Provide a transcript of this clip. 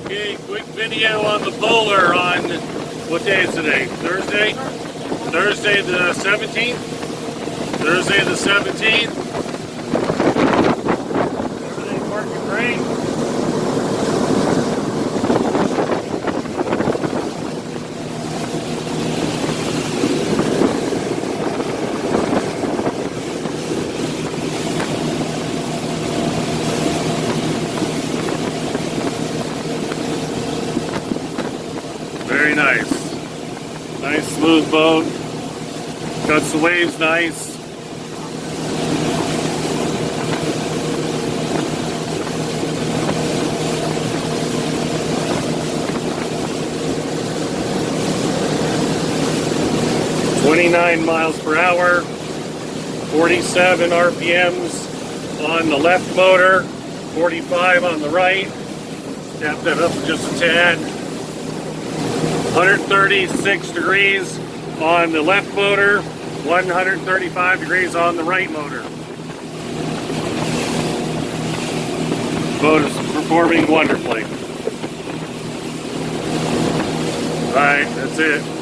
Okay, quick video on the Bowler on, what day is today? Thursday? Thursday the 17th? Thursday the 17th. Everything working great. Very nice. Nice smooth boat. Cuts the waves nice. "29 miles per hour, 47 RPMs on the left motor, 45 on the right. Tap that up just a tad. 136 degrees on the left motor, 135 degrees on the right motor. Boat is performing wonderfully. All right, that's it.